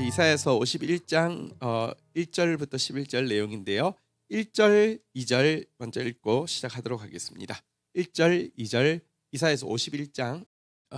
우리 이사야서 51장 1절부터 11절 내용인데요. 1절, 2절 먼저 읽고 시작하도록 하겠습니다. 1절, 2절 이사야서 51장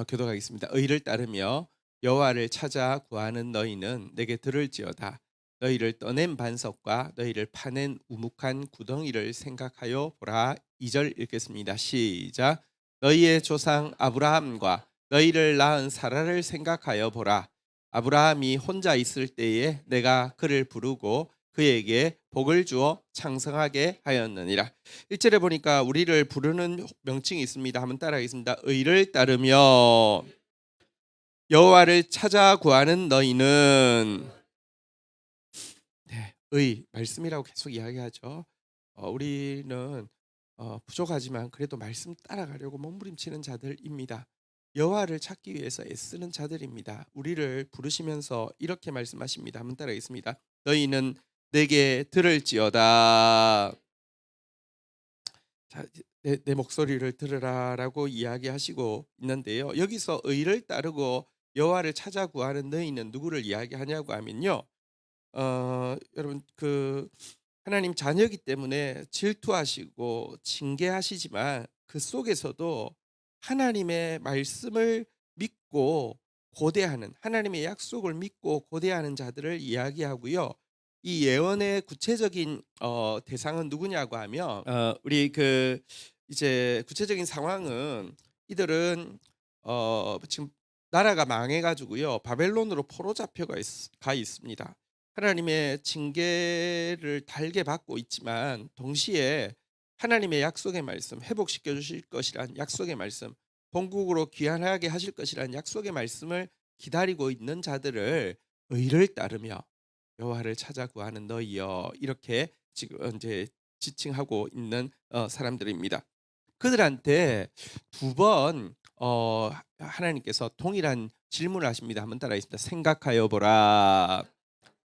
교독하겠습니다. 의를 따르며 여호와를 찾아 구하는 너희는 내게 들을지어다. 너희를 떠낸 반석과 너희를 파낸 우묵한 구덩이를 생각하여 보라. 2절 읽겠습니다. 시작. 너희의 조상 아브라함과 너희를 낳은 사라를 생각하여 보라. 아브라함이 혼자 있을 때에 내가 그를 부르고 그에게 복을 주어 창성하게 하였느니라. 1절에 보니까 우리를 부르는 명칭이 있습니다. 한번 따라하겠습니다. 의를 따르며 여호와를 찾아 구하는 너희는, 의 말씀이라고 계속 이야기하죠. 우리는 부족하지만 그래도 말씀 따라가려고 몸부림치는 자들입니다. 여호와를 찾기 위해서 애쓰는 자들입니다. 우리를 부르시면서 이렇게 말씀하십니다. 한번 따라하겠습니다. 너희는 내게 들을지어다. 자, 내 목소리를 들으라라고 이야기하시고 있는데요. 여기서 의를 따르고 여호와를 찾아 구하는 너희는 누구를 이야기하냐고 하면요. 여러분 하나님 자녀이기 때문에 질투하시고 징계하시지만 그 속에서도 하나님의 말씀을 믿고 고대하는, 하나님의 약속을 믿고 고대하는 자들을 이야기하고요. 이 예언의 구체적인 대상은 누구냐고 하면 우리 이제 구체적인 상황은 이들은 지금 나라가 망해가지고요 바벨론으로 포로 잡혀가 가 있습니다. 하나님의 징계를 달게 받고 있지만 동시에 하나님의 약속의 말씀, 회복시켜 주실 것이란 약속의 말씀, 본국으로 귀환하게 하실 것이란 약속의 말씀을 기다리고 있는 자들을 의를 따르며 여호와를 찾아 구하는 너희여, 이렇게 지금 이제 지칭하고 있는 사람들입니다. 그들한테 두 번 하나님께서 동일한 질문을 하십니다. 한번 따라하겠습니다. 생각하여 보라.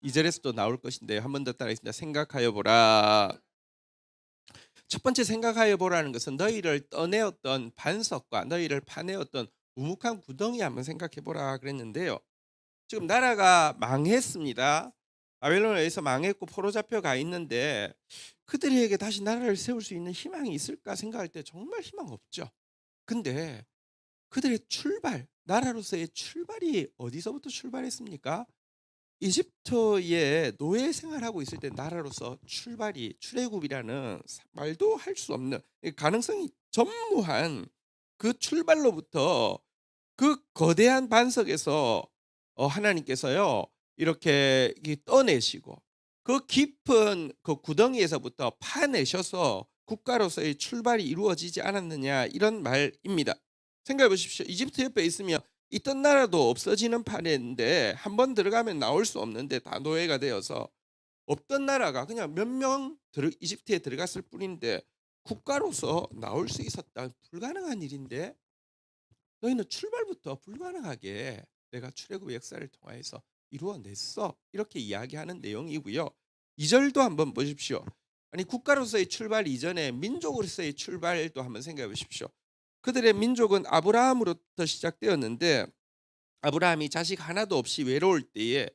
2절에서도 나올 것인데요. 한 번 더 따라하겠습니다. 생각하여 보라. 첫 번째 생각하여 보라는 것은 너희를 떠내었던 반석과 너희를 파내었던 우묵한 구덩이 한번 생각해 보라 그랬는데요. 지금 나라가 망했습니다. 바벨론에 의해서 망했고 포로 잡혀가 있는데 그들에게 다시 나라를 세울 수 있는 희망이 있을까 생각할 때 정말 희망 없죠. 근데 그들의 출발, 나라로서의 출발이 어디서부터 출발했습니까? 이집트의 노예 생활하고 있을 때 나라로서 출발이, 출애굽이라는 말도 할 수 없는 가능성이 전무한 그 출발로부터 그 거대한 반석에서 하나님께서요 이렇게 떠내시고 그 깊은 그 구덩이에서부터 파내셔서 국가로서의 출발이 이루어지지 않았느냐, 이런 말입니다. 생각해 보십시오. 이집트 옆에 있으면 있던 나라도 없어지는 판인데 한 번 들어가면 나올 수 없는데 다 노예가 되어서 없던 나라가 그냥 몇 명 이집트에 들어갔을 뿐인데 국가로서 나올 수 있었다. 불가능한 일인데 너희는 출발부터 불가능하게 내가 출애굽의 역사를 통하여서 이루어냈어, 이렇게 이야기하는 내용이고요. 2절도 한번 보십시오. 아니, 국가로서의 출발 이전에 민족으로서의 출발도 한번 생각해 보십시오. 그들의 민족은 아브라함으로부터 시작되었는데 아브라함이 자식 하나도 없이 외로울 때에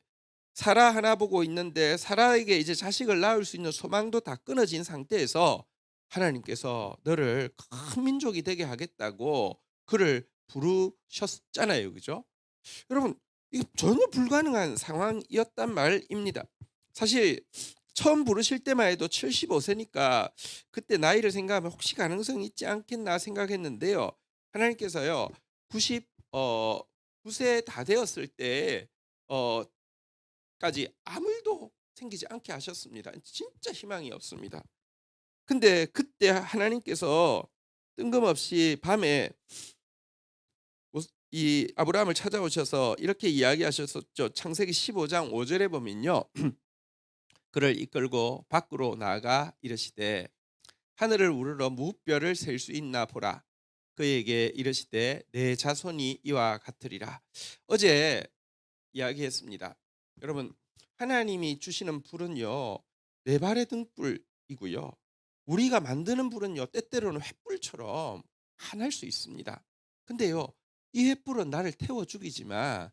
사라 하나 보고 있는데 사라에게 이제 자식을 낳을 수 있는 소망도 다 끊어진 상태에서 하나님께서 너를 큰 민족이 되게 하겠다고 그를 부르셨잖아요. 그죠? 여러분, 이거 전혀 불가능한 상황이었단 말입니다. 사실 처음 부르실 때만 해도 75세니까 그때 나이를 생각하면 혹시 가능성이 있지 않겠나 생각했는데요. 하나님께서요 99세 다 되었을 때 까지 아무 일도 생기지 않게 하셨습니다. 진짜 희망이 없습니다. 근데 그때 하나님께서 뜬금없이 밤에 이 아브라함을 찾아오셔서 이렇게 이야기하셨었죠. 창세기 15장 5절에 보면요. 그를 이끌고 밖으로 나아가 이르시되 하늘을 우러러 무별 셀 수 있나 보라. 그에게 이르시되 내 자손이 이와 같으리라. 어제 이야기했습니다. 여러분, 하나님이 주시는 불은요 네 발의 등불이고요, 우리가 만드는 불은요 때때로는 횃불처럼 환할 수 있습니다. 근데요 이 횃불은 나를 태워 죽이지만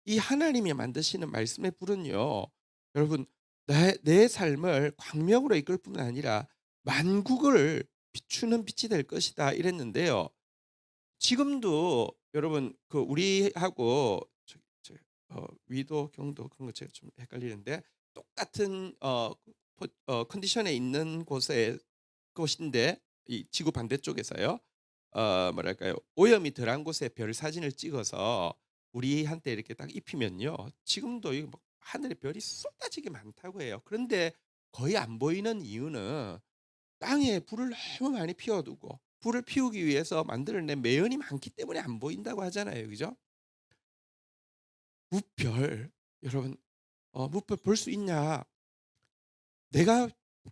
이 하나님이 만드시는 말씀의 불은요. 여러분 내 삶을 광명으로 이끌 뿐만 아니라 만국을 비추는 빛이 될 것이다 이랬는데요. 지금도 여러분 그 우리하고 위도, 경도 그런 거 제가 좀 헷갈리는데 똑같은 컨디션에 있는 곳인데 이 지구 반대쪽에서요. 뭐랄까요? 오염이 덜한 곳에 별 사진을 찍어서 우리한테 이렇게 딱 입히면요. 지금도 이거 막 하늘에 별이 쏟아지게 많다고 해요. 그런데 거의 안 보이는 이유는 땅에 불을 너무 많이 피워두고 불을 피우기 위해서 만들어낸 매연이 많기 때문에 안 보인다고 하잖아요. 그죠? 무별 여러분 무별 볼 수 있냐? 내가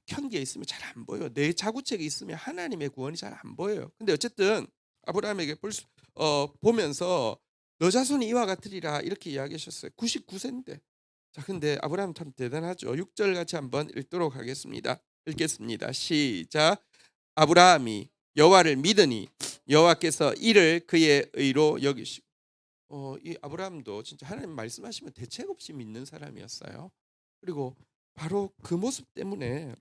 현기에 있으면 잘 안 보여. 내 자구책에 있으면 하나님의 구원이 잘 안 보여요. 근데 어쨌든 아브라함에게 보면서 "너 자손이 이와 같으리라." 이렇게 이야기하셨어요. 99 세인데. 자 근데 아브라함 참 대단하죠. 6절 같이 한번 읽도록 하겠습니다. 읽겠습니다. 시작. 아브라함이 여호와를 믿으니 여호와께서 이를 그의 의로 여기시고 이 아브라함도 진짜 하나님 말씀하시면 대책 없이 믿는 사람이었어요. 그리고 바로 그 모습 때문에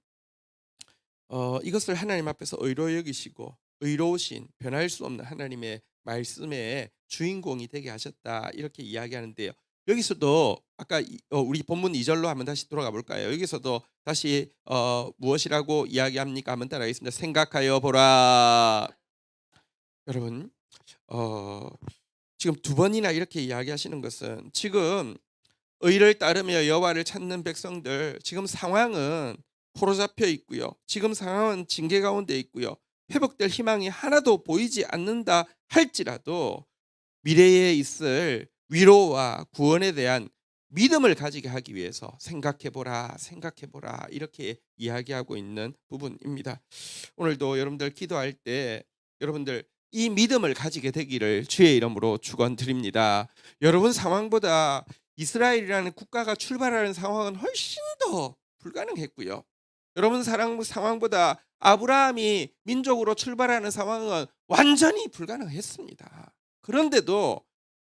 이것을 하나님 앞에서 의로 여기시고 의로우신 변할 수 없는 하나님의 말씀의 주인공이 되게 하셨다 이렇게 이야기하는데요. 여기서도 아까 우리 본문 2 절로 한번 다시 돌아가 볼까요? 여기서도 다시 무엇이라고 이야기합니까? 한번 따라하겠습니다. "생각하여 보라." 여러분 어 지금 두 번이나 이렇게 이야기하시는 것은 지금 의를 따르며 여호와를 찾는 백성들 지금 상황은 포로잡혀 있고요. 지금 상황은 징계 가운데 있고요. 회복될 희망이 하나도 보이지 않는다 할지라도 미래에 있을 위로와 구원에 대한 믿음을 가지게 하기 위해서 생각해 보라, 생각해 보라 이렇게 이야기하고 있는 부분입니다. 오늘도 여러분들 기도할 때 여러분들 이 믿음을 가지게 되기를 주의 이름으로 축원드립니다. 여러분 상황보다 이스라엘이라는 국가가 출발하는 상황은 훨씬 더 불가능했고요. 여러분 상황보다 아브라함이 민족으로 출발하는 상황은 완전히 불가능했습니다. 그런데도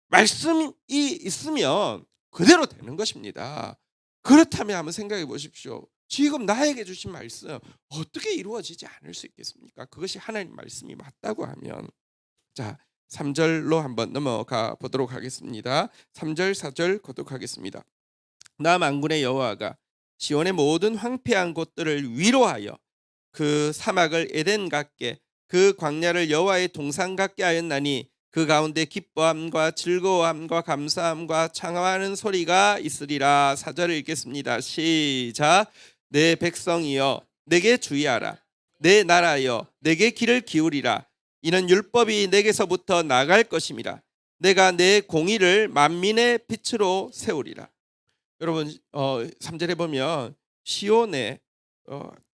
말씀이 있으면 그대로 되는 것입니다. 그렇다면 한번 생각해 보십시오. 지금 나에게 주신 말씀 어떻게 이루어지지 않을 수 있겠습니까? 그것이 하나님 말씀이 맞다고 하면 자 3 절로 한번 넘어가 보도록 하겠습니다. 3 절, 4절 거독하겠습니다. 나 만군의 여호와가 시온의 모든 황폐한 곳들을 위로하여 그 사막을 에덴 같게 그 광야를 여호와의 동산 같게 하였나니 그 가운데 기뻐함과 즐거워함과 감사함과 창화하는 소리가 있으리라. 4절을 읽겠습니다. 시작. 내 백성이여 내게 주의하라. 내 나라여 내게 귀를 기울이라. 이는 율법이 내게서부터 나갈 것임이라. 내가 내 공의를 만민의 빛으로 세우리라. 여러분 3절에 보면 시온의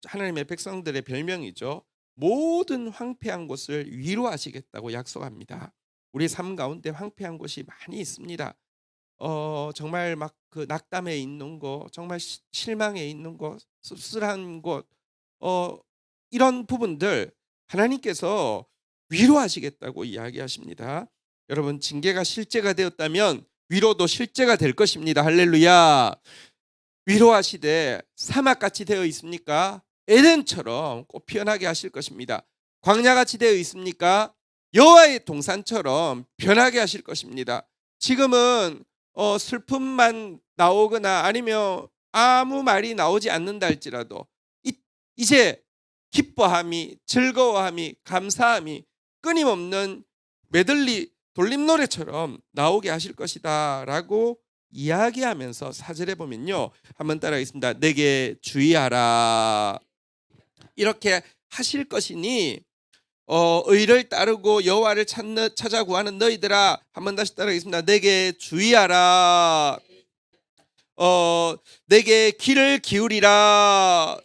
하나님의 백성들의 별명이죠. 모든 황폐한 곳을 위로하시겠다고 약속합니다. 우리 삶 가운데 황폐한 곳이 많이 있습니다. 정말 막 그 낙담해 있는 곳, 정말 실망해 있는 곳, 씁쓸한 곳, 이런 부분들 하나님께서 위로하시겠다고 이야기하십니다. 여러분 징계가 실제가 되었다면 위로도 실제가 될 것입니다. 할렐루야. 위로하시되 사막같이 되어 있습니까? 에덴처럼 꽃 피어나게 하실 것입니다. 광야같이 되어 있습니까? 여호와의 동산처럼 변하게 하실 것입니다. 지금은 슬픔만 나오거나 아니면 아무 말이 나오지 않는다 할지라도 이제 기뻐함이 즐거워함이 감사함이 끊임없는 메들리 돌림노래처럼 나오게 하실 것이다 라고 이야기하면서 4절에 보면요. 한번 따라하겠습니다. 내게 주의하라. 이렇게 하실 것이니 의를 따르고 여호와를 찾아 구하는 너희들아 한번 다시 따라하겠습니다. 내게 주의하라. 내게 귀를 기울이라.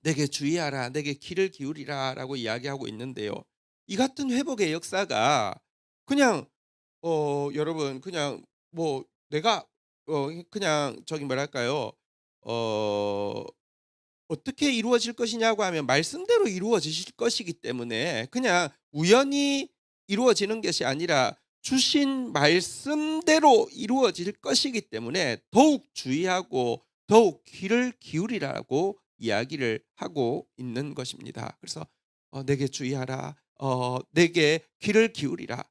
내게 주의하라. 내게 귀를 기울이라 라고 이야기하고 있는데요. 이 같은 회복의 역사가 그냥 여러분 그냥 뭐 내가 그냥 저기 뭐랄까요? 어떻게 이루어질 것이냐고 하면 말씀대로 이루어지실 것이기 때문에 그냥 우연히 이루어지는 것이 아니라 주신 말씀대로 이루어질 것이기 때문에 더욱 주의하고 더욱 귀를 기울이라고 이야기를 하고 있는 것입니다. 그래서 내게 주의하라. 내게 귀를 기울이라.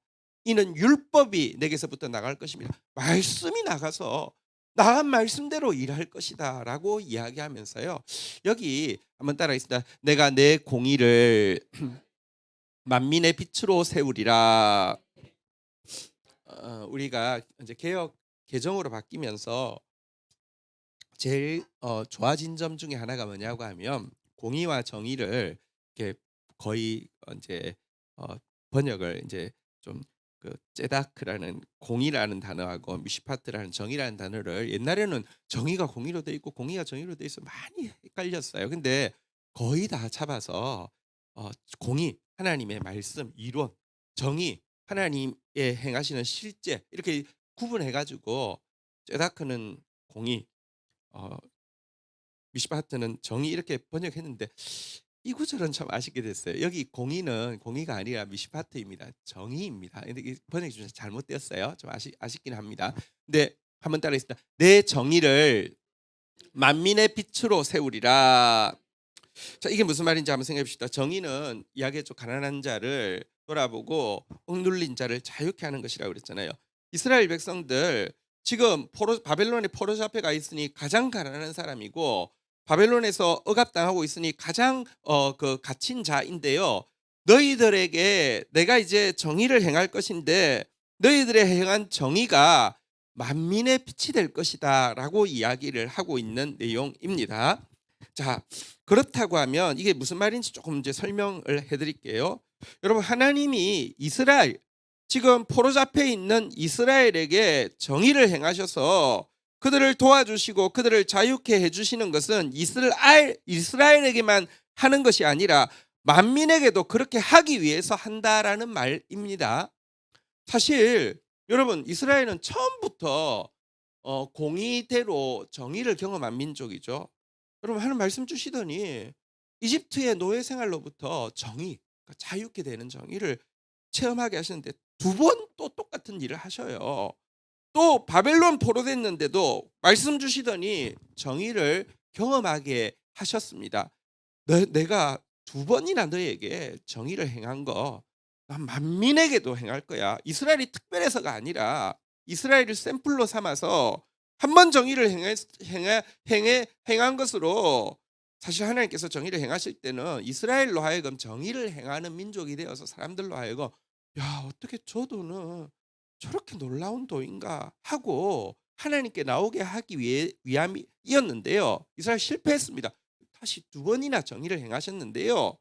이는 율법이 내게서부터 나갈 것입니다. 말씀이 나가서 나간 말씀대로 일할 것이다라고 이야기하면서요. 여기 한번 따라하겠습니다. 내가 내 공의를 만민의 빛으로 세우리라. 우리가 이제 개혁 개정으로 바뀌면서 제일 좋아진 점 중에 하나가 뭐냐고 하면 공의와 정의를 이렇게 거의 이제 번역을 이제 좀 그 제다크라는 공의라는 단어하고 미시파트라는 정의라는 단어를 옛날에는 정의가 공의로 돼 있고 공의가 정의로 돼 있어 많이 헷갈렸어요. 근데 거의 다 잡아서 공의 하나님의 말씀 이론, 정의 하나님의 행하시는 실제 이렇게 구분해 가지고 제다크는 공의, 어 미시파트는 정의 이렇게 번역했는데 이 구절은 참 아쉽게 됐어요. 여기 공의는 공의가 아니라 미시파트입니다. 정의입니다. 근데 이 번역이 좀 잘못되었어요. 좀 아쉽긴 합니다. 근데 한번 따라하겠습니다. 내 정의를 만민의 빛으로 세우리라. 자, 이게 무슨 말인지 한번 생각해 봅시다. 정의는 이야기했죠. 가난한 자를 돌아보고 억눌린 자를 자유케 하는 것이라고 그랬잖아요. 이스라엘 백성들 지금 바벨론의 포로 잡혀가 있으니 가장 가난한 사람이고 바벨론에서 억압당하고 있으니 가장 그 갇힌 자인데요. 너희들에게 내가 이제 정의를 행할 것인데 너희들의 행한 정의가 만민의 빛이 될 것이다라고 이야기를 하고 있는 내용입니다. 자, 그렇다고 하면 이게 무슨 말인지 조금 이제 설명을 해드릴게요. 여러분, 하나님이 이스라엘 지금 포로 잡혀 있는 이스라엘에게 정의를 행하셔서 그들을 도와주시고 그들을 자유케 해주시는 것은 이스라엘에게만 하는 것이 아니라 만민에게도 그렇게 하기 위해서 한다라는 말입니다. 사실 여러분, 이스라엘은 처음부터 공의대로 정의를 경험한 민족이죠. 여러분, 하는 말씀 주시더니 이집트의 노예 생활로부터 정의, 그러니까 자유케 되는 정의를 체험하게 하시는데 두 번 또 똑같은 일을 하셔요. 또 바벨론 포로됐는데도 말씀 주시더니 정의를 경험하게 하셨습니다. 내가 두 번이나 너에게 정의를 행한 거 난 만민에게도 행할 거야. 이스라엘이 특별해서가 아니라 이스라엘을 샘플로 삼아서 한 번 정의를 행한 것으로 사실 하나님께서 정의를 행하실 때는 이스라엘로 하여금 정의를 행하는 민족이 되어서 사람들로 하여금 야, 어떻게 저도는 저렇게 놀라운 도인가 하고 하나님께 나오게 하기 위함이었는데요. 이스라엘 실패했습니다. 다시 두 번이나 정의를 행하셨는데요.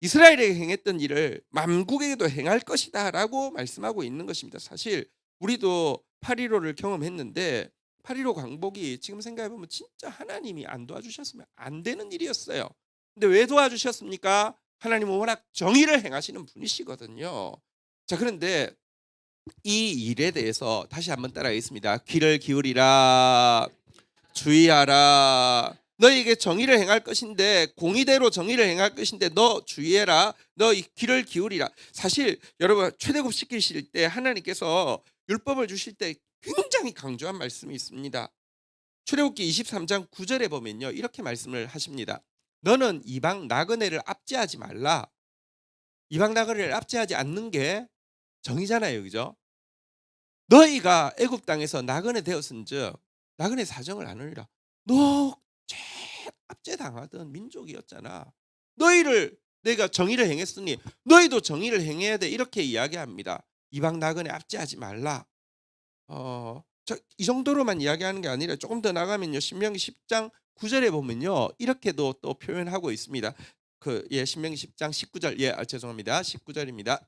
이스라엘에게 행했던 일을 만국에게도 행할 것이다라고 말씀하고 있는 것입니다. 사실 우리도 8.15를 경험했는데 8.15 광복이 지금 생각해 보면 진짜 하나님이 안 도와주셨으면 안 되는 일이었어요. 근데 왜 도와주셨습니까? 하나님은 워낙 정의를 행하시는 분이시거든요. 자, 그런데 이 일에 대해서 다시 한번 따라하겠습니다. 귀를 기울이라, 주의하라. 너에게 정의를 행할 것인데 공의대로 정의를 행할 것인데 너 주의해라. 너 귀를 기울이라. 사실 여러분, 최대급 시키실 때 하나님께서 율법을 주실 때 굉장히 강조한 말씀이 있습니다. 출애굽기 23장 9절에 보면요, 이렇게 말씀을 하십니다. 너는 이방 나그네를 압제하지 말라. 이방 나그네를 압제하지 않는 게 정의잖아요, 그죠? 너희가 애굽 땅에서 나그네 되었은즉 나그네 사정을 나누리라. 너 압제당하던 민족이었잖아. 너희를 내가 정의를 행했으니 너희도 정의를 행해야 돼. 이렇게 이야기합니다. 이방 나그네 압제하지 말라. 이 정도로만 이야기하는 게 아니라 조금 더 나가면요, 신명기 10장 9절에 보면요, 이렇게도 또 표현하고 있습니다. 신명기 10장 19절, 죄송합니다. 19절입니다.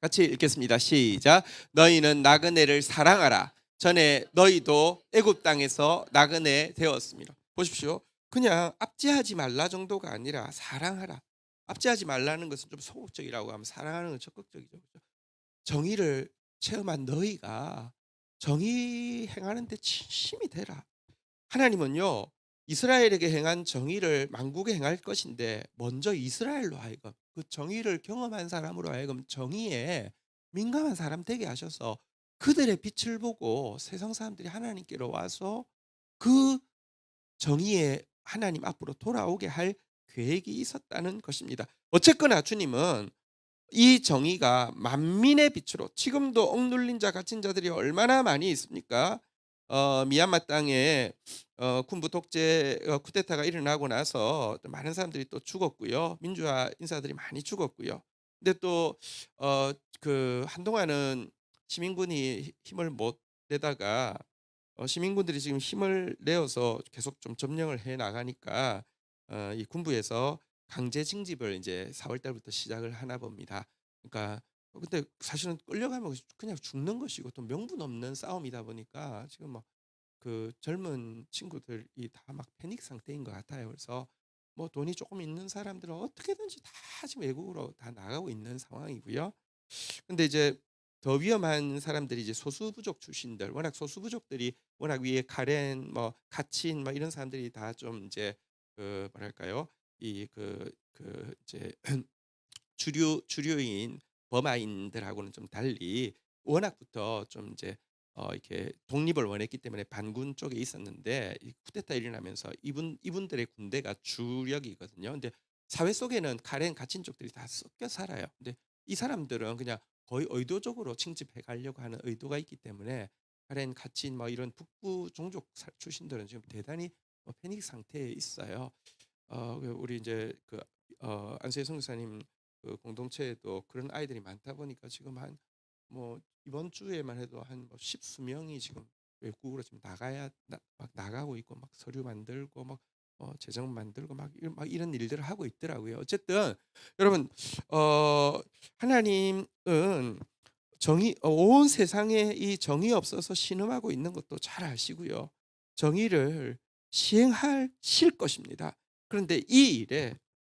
같이 읽겠습니다. 시작. 너희는 나그네를 사랑하라. 전에 너희도 애굽 땅에서 나그네 되었습니다. 보십시오. 그냥 압제하지 말라 정도가 아니라 사랑하라. 압제하지 말라는 것은 좀 소극적이라고 하면 사랑하는 건 적극적이죠. 정의를 체험한 너희가 정의 행하는 데 진심이 되라. 하나님은요, 이스라엘에게 행한 정의를 만국에 행할 것인데 먼저 이스라엘로 하여금 그 정의를 경험한 사람으로 하여금 정의에 민감한 사람 되게 하셔서 그들의 빛을 보고 세상 사람들이 하나님께로 와서 그 정의의 하나님 앞으로 돌아오게 할 계획이 있었다는 것입니다. 어쨌거나 주님은 이 정의가 만민의 빛으로 지금도 억눌린 자 갇힌 자들이 얼마나 많이 있습니까? 미얀마 땅에 군부 독재 쿠데타가 일어나고 나서 또 많은 사람들이 또 죽었고요. 민주화 인사들이 많이 죽었고요. 근데 또 한동안은 시민군이 힘을 못 내다가 시민군들이 지금 힘을 내어서 계속 좀 점령을 해 나가니까 이 군부에서 강제 징집을 이제 4월 달부터 시작을 하나 봅니다. 그러니까 근데 사실은 끌려가면 그냥 죽는 것이고 또 명분 없는 싸움이다 보니까 지금 뭐 그 젊은 친구들이 다 막 패닉 상태인 것 같아요. 그래서 뭐 돈이 조금 있는 사람들은 어떻게든지 다 지금 외국으로 다 나가고 있는 상황이고요. 근데 이제 더 위험한 사람들이 이제 소수부족 출신들, 워낙 소수부족들이 워낙 위에 카렌 뭐 가친 뭐 이런 사람들이 다 좀 이제 뭐랄까요? 이 이제 주류인 버마인들하고는 좀 달리 워낙부터 좀 이제 이렇게 독립을 원했기 때문에 반군 쪽에 있었는데 이 쿠데타 일어나면서 이분들의 군대가 주력이거든요. 근데 사회 속에는 카렌 갇힌 쪽들이 다 섞여 살아요. 근데 이 사람들은 그냥 거의 의도적으로 침집해 가려고 하는 의도가 있기 때문에 카렌 갇힌 뭐 이런 북부 종족 출신들은 지금 대단히 패닉 상태에 있어요. 우리 이제 안수혜 선교사님 공동체에도 그런 아이들이 많다 보니까 지금 한 뭐 이번 주에만 해도 한뭐 십수명이 지금 외국으로 지금 막 나가고 있고 막 서류 만들고 막 재정 만들고 막 이런 일들을 하고 있더라고요. 어쨌든 여러분 하나님은 정의 온 세상에 이 정의 없어서 신음하고 있는 것도 잘 아시고요. 정의를 시행하실 것입니다. 그런데 이 일에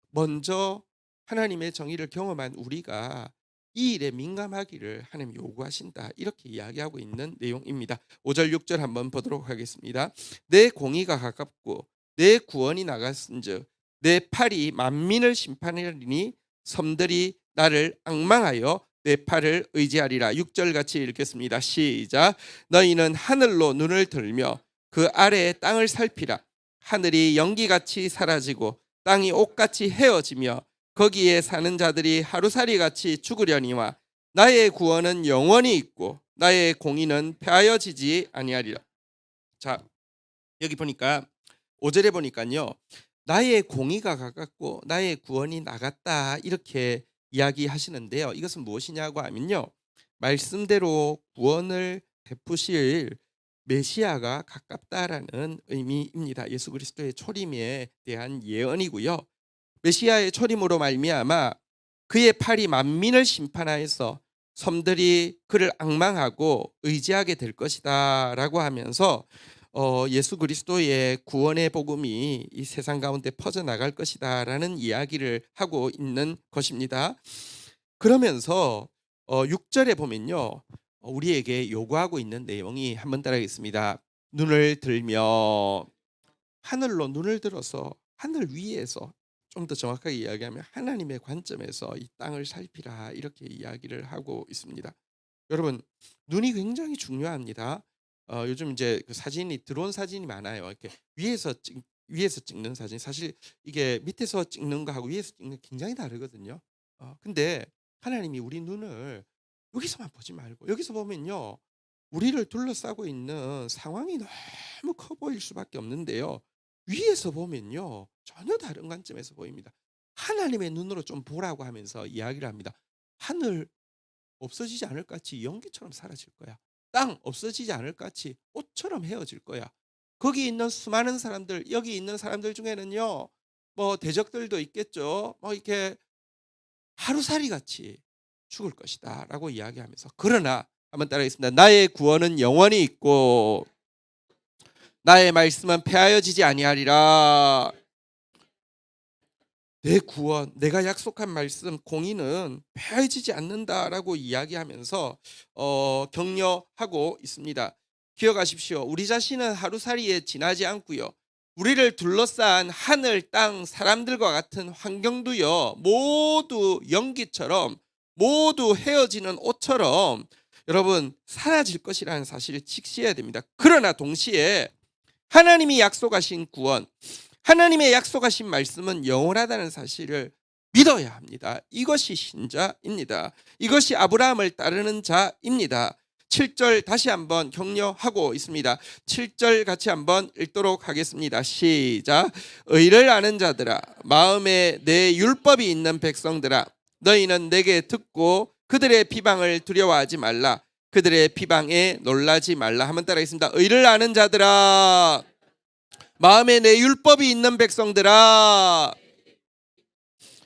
먼저 하나님의 정의를 경험한 우리가 이 일에 민감하기를 하나님 요구하신다. 이렇게 이야기하고 있는 내용입니다. 5절 6절 한번 보도록 하겠습니다. 내 공의가 가깝고 내 구원이 나갔은즉 내 팔이 만민을 심판하리니 섬들이 나를 앙망하여 내 팔을 의지하리라. 6절 같이 읽겠습니다. 시작. 너희는 하늘로 눈을 들며 그 아래의 땅을 살피라. 하늘이 연기같이 사라지고 땅이 옷같이 헤어지며 거기에 사는 자들이 하루살이같이 죽으려니와 나의 구원은 영원히 있고 나의 공의는 폐하여지지 아니하리라. 자, 여기 보니까 5절에 보니까요. 나의 공의가 가깝고 나의 구원이 나갔다 이렇게 이야기하시는데요. 이것은 무엇이냐고 하면요. 말씀대로 구원을 베푸실 메시아가 가깝다라는 의미입니다. 예수 그리스도의 초림에 대한 예언이고요. 메시아의 초림으로 말미암아 그의 팔이 만민을 심판하여서 섬들이 그를 앙망하고 의지하게 될 것이다라고 하면서 예수 그리스도의 구원의 복음이 이 세상 가운데 퍼져나갈 것이다라는 이야기를 하고 있는 것입니다. 그러면서 6절에 보면요. 우리에게 요구하고 있는 내용이 한번 따라하겠습니다. 눈을 들며 하늘로 눈을 들어서 하늘 위에서 좀 더 정확하게 이야기하면 하나님의 관점에서 이 땅을 살피라 이렇게 이야기를 하고 있습니다. 여러분 눈이 굉장히 중요합니다. 요즘 이제 그 사진이 드론 사진이 많아요. 이렇게 위에서 찍는 사진 사실 이게 밑에서 찍는 거하고 위에서 찍는 게 굉장히 다르거든요. 근데 하나님이 우리 눈을 여기서만 보지 말고 여기서 보면요. 우리를 둘러싸고 있는 상황이 너무 커 보일 수밖에 없는데요. 위에서 보면요. 전혀 다른 관점에서 보입니다. 하나님의 눈으로 좀 보라고 하면서 이야기를 합니다. 하늘 없어지지 않을 같이 연기처럼 사라질 거야. 땅 없어지지 않을 같이 옷처럼 헤어질 거야. 거기 있는 수많은 사람들, 여기 있는 사람들 중에는요. 뭐 대적들도 있겠죠. 뭐 이렇게 하루살이 같이 죽을 것이다라고 이야기하면서 그러나 한번 따라하겠습니다. 나의 구원은 영원히 있고 나의 말씀은 폐하여지지 아니하리라. 내 구원, 내가 약속한 말씀, 공의는 폐하여지지 않는다라고 이야기하면서 격려하고 있습니다. 기억하십시오. 우리 자신은 하루살이에 지나지 않고요. 우리를 둘러싼 하늘, 땅, 사람들과 같은 환경도요, 모두 연기처럼, 모두 헤어지는 옷처럼 여러분 사라질 것이라는 사실을 직시해야 됩니다. 그러나 동시에 하나님이 약속하신 구원, 하나님의 약속하신 말씀은 영원하다는 사실을 믿어야 합니다. 이것이 신자입니다. 이것이 아브라함을 따르는 자입니다. 7절 다시 한번 격려하고 있습니다. 7절 같이 한번 읽도록 하겠습니다. 시작. 의를 아는 자들아, 마음에 내 율법이 있는 백성들아, 너희는 내게 듣고 그들의 비방을 두려워하지 말라. 그들의 비방에 놀라지 말라. 한번 따라하겠습니다. 의를 아는 자들아, 마음에 내 율법이 있는 백성들아.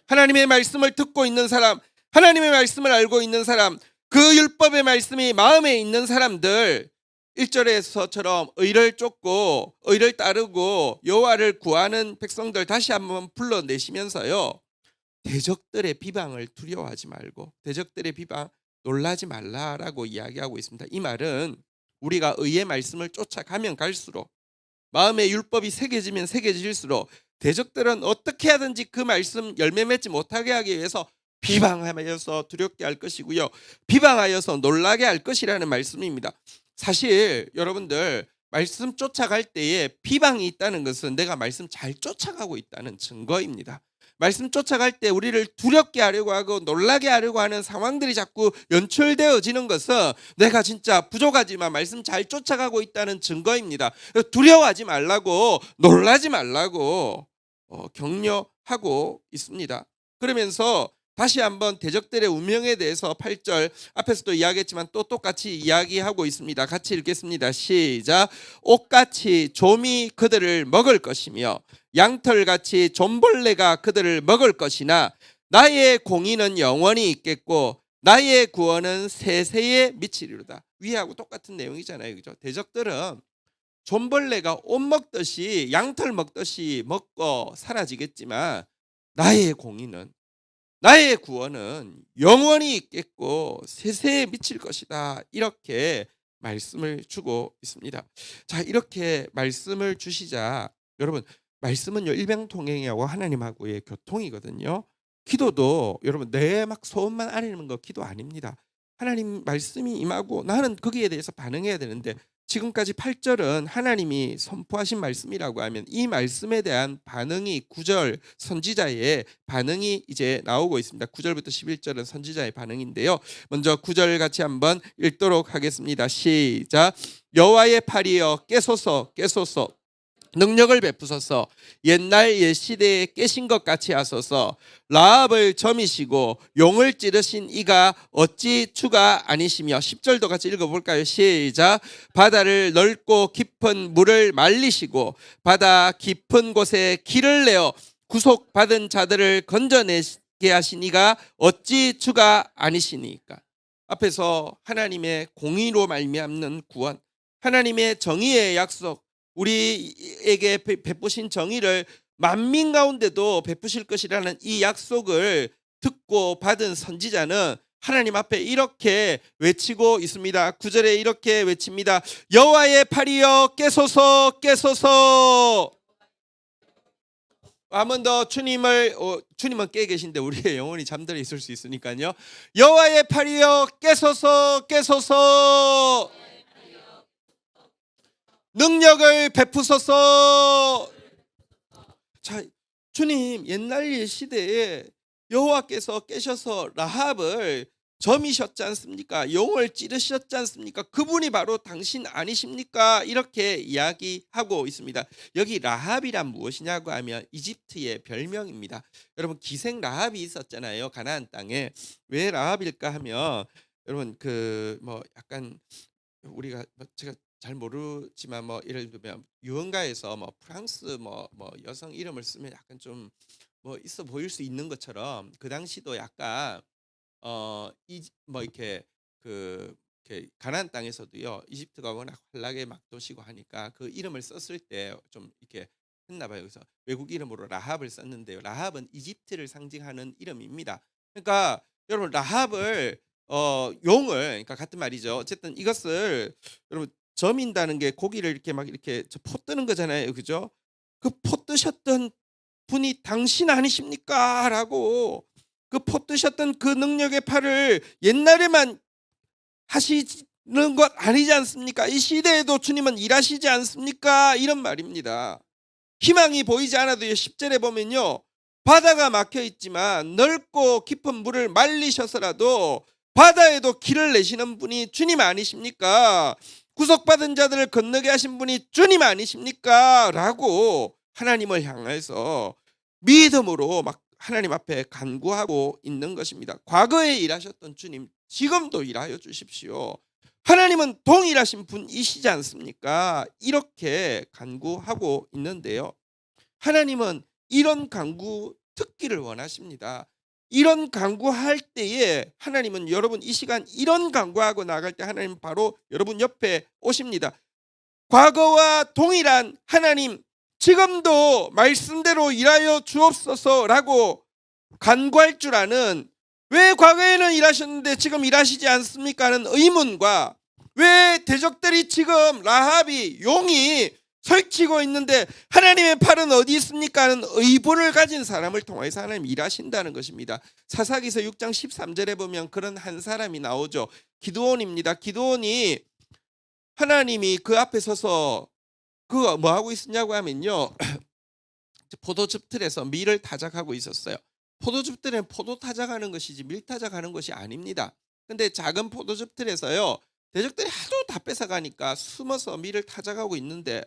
하나님의 말씀을 듣고 있는 사람, 하나님의 말씀을 알고 있는 사람, 그 율법의 말씀이 마음에 있는 사람들, 1절에서처럼 의를 쫓고 의를 따르고 여호와를 구하는 백성들 다시 한번 불러내시면서요, 대적들의 비방을 두려워하지 말고 대적들의 비방 놀라지 말라라고 이야기하고 있습니다. 이 말은 우리가 의의 말씀을 쫓아가면 갈수록, 마음의 율법이 새겨지면 새겨질수록 대적들은 어떻게 하든지 그 말씀 열매 맺지 못하게 하기 위해서 비방하여서 두렵게 할 것이고요, 비방하여서 놀라게 할 것이라는 말씀입니다. 사실 여러분들 말씀 쫓아갈 때에 비방이 있다는 것은 내가 말씀 잘 쫓아가고 있다는 증거입니다. 말씀 쫓아갈 때 우리를 두렵게 하려고 하고 놀라게 하려고 하는 상황들이 자꾸 연출되어지는 것은 내가 진짜 부족하지만 말씀 잘 쫓아가고 있다는 증거입니다. 두려워하지 말라고, 놀라지 말라고 격려하고 있습니다. 그러면서 다시 한번 대적들의 운명에 대해서 8절 앞에서도 이야기했지만 또 똑같이 이야기하고 있습니다. 같이 읽겠습니다. 시작. 옷같이 좀이 그들을 먹을 것이며 양털같이 좀벌레가 그들을 먹을 것이나 나의 공의는 영원히 있겠고 나의 구원은 세세에 미치리로다. 위하고 똑같은 내용이잖아요, 그죠? 대적들은 좀벌레가 옷 먹듯이 양털 먹듯이 먹고 사라지겠지만 나의 공의는, 나의 구원은 영원히 있겠고 세세에 미칠 것이다. 이렇게 말씀을 주고 있습니다. 자, 이렇게 말씀을 주시자 여러분, 말씀은요 일병통행하고 하나님하고의 교통이거든요. 기도도 여러분 내 막 소원만 아뢰는 거 기도 아닙니다. 하나님 말씀이 임하고 나는 거기에 대해서 반응해야 되는데, 지금까지 8절은 하나님이 선포하신 말씀이라고 하면 이 말씀에 대한 반응이 9절 선지자의 반응이 이제 나오고 있습니다. 9절부터 11절은 선지자의 반응인데요. 먼저 9절 같이 한번 읽도록 하겠습니다. 시작. 여호와의 팔이여 깨소서 깨소서, 능력을 베푸소서, 옛날 옛 시대에 깨신 것 같이 하소서. 라합을 점이시고 용을 찌르신 이가 어찌 주가 아니시며. 10절도 같이 읽어볼까요? 시작. 바다를 넓고 깊은 물을 말리시고 바다 깊은 곳에 길을 내어 구속받은 자들을 건져내게 하신 이가 어찌 주가 아니시니까. 앞에서 하나님의 공의로 말미암는 구원, 하나님의 정의의 약속, 우리에게 베푸신 정의를 만민 가운데도 베푸실 것이라는 이 약속을 듣고 받은 선지자는 하나님 앞에 이렇게 외치고 있습니다. 9절에 이렇게 외칩니다. 여호와의 팔이여 깨소서 깨소서. 한 번 더 주님은 깨 계신데 우리의 영혼이 잠들어 있을 수 있으니까요. 여호와의 팔이여 깨소서 깨소서. 능력을 베푸소서. 자, 주님 옛날 옛 시대에 여호와께서 깨셔서 라합을 점이셨지 않습니까? 용을 찌르셨지 않습니까? 그분이 바로 당신 아니십니까? 이렇게 이야기하고 있습니다. 여기 라합이란 무엇이냐고 하면 이집트의 별명입니다. 여러분 기생 라합이 있었잖아요, 가나안 땅에. 왜 라합일까 하면 여러분 그 뭐 약간 우리가 제가 잘 모르지만 뭐 예를 들면 유흥가에서 뭐 프랑스 뭐 여성 이름을 쓰면 약간 좀 뭐 있어 보일 수 있는 것처럼 그 당시도 약간 이 뭐 이렇게 그 이렇게 가나안 땅에서도요 이집트가 워낙 활락의 막도시고 하니까 그 이름을 썼을 때 좀 이렇게 했나 봐요. 그래서 외국 이름으로 라합을 썼는데요. 라합은 이집트를 상징하는 이름입니다. 그러니까 여러분 라합을 용을, 그러니까 같은 말이죠. 어쨌든 이것을 여러분 점인다는 게 고기를 이렇게 막 이렇게 포 뜨는 거잖아요, 그죠? 그 포 뜨셨던 분이 당신 아니십니까? 라고 그 포 뜨셨던 그 능력의 팔을 옛날에만 하시는 것 아니지 않습니까? 이 시대에도 주님은 일하시지 않습니까? 이런 말입니다. 희망이 보이지 않아도 10절에 보면요, 바다가 막혀 있지만 넓고 깊은 물을 말리셔서라도 바다에도 길을 내시는 분이 주님 아니십니까? 구속받은 자들을 건너게 하신 분이 주님 아니십니까? 라고 하나님을 향해서 믿음으로 막 하나님 앞에 간구하고 있는 것입니다. 과거에 일하셨던 주님, 지금도 일하여 주십시오. 하나님은 동일하신 분이시지 않습니까? 이렇게 간구하고 있는데요. 하나님은 이런 간구 듣기를 원하십니다. 이런 간구할 때에 하나님은 여러분 이 시간 이런 간구하고 나갈 때 하나님 바로 여러분 옆에 오십니다. 과거와 동일한 하나님, 지금도 말씀대로 일하여 주옵소서라고 간구할 줄 아는, 왜 과거에는 일하셨는데 지금 일하시지 않습니까? 하는 의문과, 왜 대적들이 지금 라합이 용이 설치고 있는데 하나님의 팔은 어디 있습니까? 하는 의문을 가진 사람을 통해서 하나님 일하신다는 것입니다. 사사기서 6장 13절에 보면 그런 한 사람이 나오죠. 기드온입니다. 기드온이 하나님이 그 앞에 서서 그거 뭐 하고 있었냐고 하면요, 포도즙 틀에서 밀을 타작하고 있었어요. 포도즙 틀에는 포도 타작하는 것이지 밀 타작하는 것이 아닙니다. 근데 작은 포도즙 틀에서요, 대적들이 하도 다 뺏어가니까 숨어서 밀을 타작하고 있는데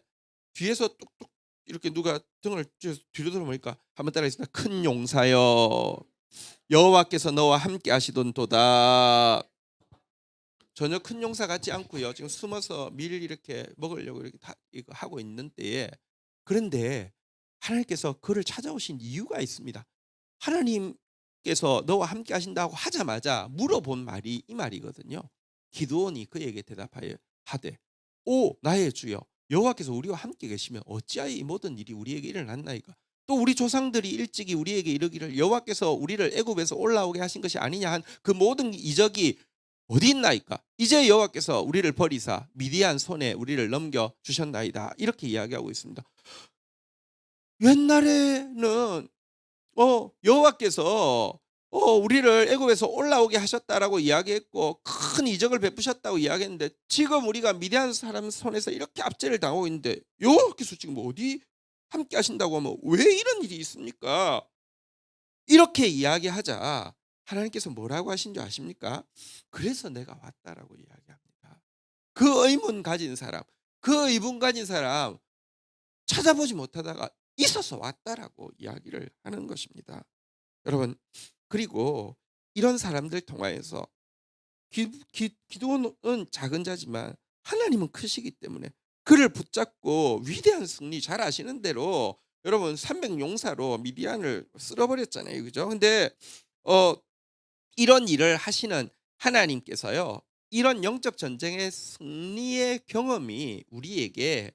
뒤에서 뚝뚝 이렇게 누가 등을 뒤로 돌아보니까, 한번 따라하겠습니다. 큰 용사여, 여호와께서 너와 함께 하시던도다. 전혀 큰 용사 같지 않고요, 지금 숨어서 밀 이렇게 먹으려고 이렇게 다 이거 하고 있는 때에, 그런데 하나님께서 그를 찾아오신 이유가 있습니다. 하나님께서 너와 함께 하신다고 하자마자 물어본 말이 이 말이거든요. 기드온이 그에게 대답하여 하되, 오 나의 주여, 여호와께서 우리와 함께 계시면 어찌하여 이 모든 일이 우리에게 일어났나이까? 또 우리 조상들이 일찍이 우리에게 이르기를 여호와께서 우리를 애굽에서 올라오게 하신 것이 아니냐 한 그 모든 이적이 어디 있나이까? 이제 여호와께서 우리를 버리사 미디안 손에 우리를 넘겨 주셨나이다. 이렇게 이야기하고 있습니다. 옛날에는 여호와께서 우리를 애굽에서 올라오게 하셨다라고 이야기했고 큰 이적을 베푸셨다고 이야기했는데, 지금 우리가 미디안 사람 손에서 이렇게 압제를 당하고 있는데 여호와께서 지금 어디 함께 하신다고 하면 왜 이런 일이 있습니까? 이렇게 이야기하자 하나님께서 뭐라고 하신 줄 아십니까? 그래서 내가 왔다라고 이야기합니다. 그 의문 가진 사람, 그 의문 가진 사람 찾아보지 못하다가 있어서 왔다라고 이야기를 하는 것입니다. 여러분, 그리고 이런 사람들 통하여서 기도는 작은 자지만 하나님은 크시기 때문에 그를 붙잡고 위대한 승리, 잘 아시는 대로 여러분 300용사로 미디안을 쓸어버렸잖아요, 그죠? 근데 이런 일을 하시는 하나님께서요, 이런 영적 전쟁의 승리의 경험이 우리에게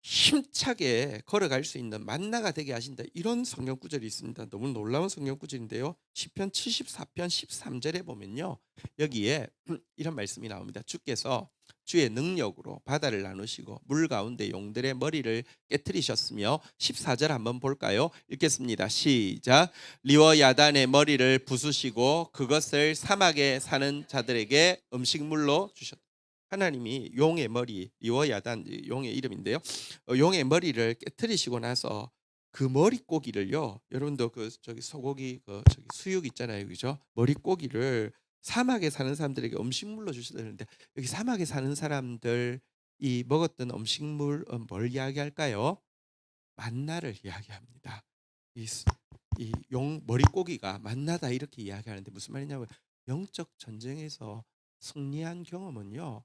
힘차게 걸어갈 수 있는 만나가 되게 하신다, 이런 성경 구절이 있습니다. 너무 놀라운 성경 구절인데요, 시편 74편 13절에 보면요, 여기에 이런 말씀이 나옵니다. 주께서 주의 능력으로 바다를 나누시고 물 가운데 용들의 머리를 깨트리셨으며, 14절 한번 볼까요? 읽겠습니다. 시작. 리워 야단의 머리를 부수시고 그것을 사막에 사는 자들에게 음식물로 주셨다. 하나님이 용의 머리, 리워야단 용의 이름인데요, 용의 머리를 깨트리시고 나서 그 머릿고기를요, 여러분도 그 저기 소고기 그 저기 수육 있잖아요, 그죠? 머릿고기를 사막에 사는 사람들에게 음식물로 주시는데, 여기 사막에 사는 사람들이 먹었던 음식물 뭘 이야기할까요? 만나를 이야기합니다. 이 용 머릿고기가 만나다 이렇게 이야기하는데 무슨 말이냐면, 영적 전쟁에서 승리한 경험은요,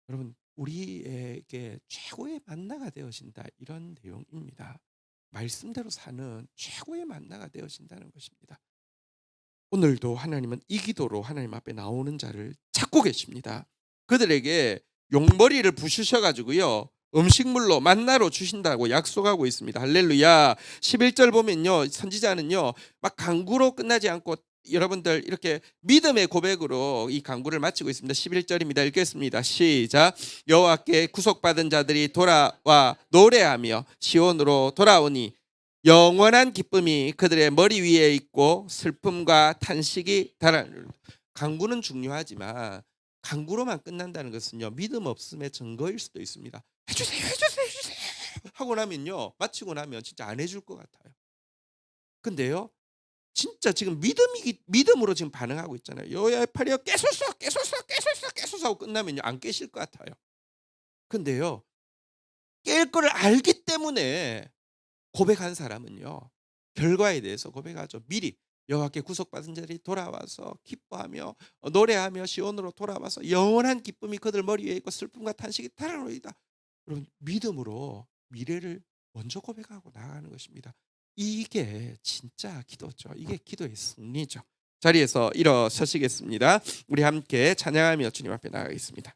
여러분 우리에게 최고의 만나가 되어진다, 이런 내용입니다. 말씀대로 사는 최고의 만나가 되어진다는 것입니다. 오늘도 하나님은 이 기도로 하나님 앞에 나오는 자를 찾고 계십니다. 그들에게 용머리를 부수셔가지고요, 음식물로 만나로 주신다고 약속하고 있습니다. 할렐루야. 11절 보면요, 선지자는요 막 간구로 끝나지 않고 여러분들 이렇게 믿음의 고백으로 이 강구를 마치고 있습니다. 11절입니다. 읽겠습니다. 시작. 여호와께 구속받은 자들이 돌아와 노래하며 시온으로 돌아오니 영원한 기쁨이 그들의 머리 위에 있고 슬픔과 탄식이 달아나리라. 강구는 중요하지만 강구로만 끝난다는 것은요, 믿음 없음의 증거일 수도 있습니다. 해주세요, 해주세요, 해주세요 하고 나면요, 마치고 나면 진짜 안 해줄 것 같아요. 근데요, 진짜 지금 믿음으로 지금 반응하고 있잖아요. 여호와의 팔이여 깨소서, 깨소서, 깨소서, 깨소서 하고 끝나면요, 안 깨실 것 같아요. 근데요, 깰 거를 알기 때문에 고백한 사람은요, 결과에 대해서 고백하죠. 미리 여호와께 구속받은 자들이 돌아와서 기뻐하며 노래하며 시온으로 돌아와서 영원한 기쁨이 그들 머리 위에 있고 슬픔과 탄식이 달아오리이다. 여러분, 믿음으로 미래를 먼저 고백하고 나아가는 것입니다. 이게 진짜 기도죠. 이게 기도의 승리죠. 자리에서 일어서시겠습니다. 우리 함께 찬양하며 주님 앞에 나가겠습니다.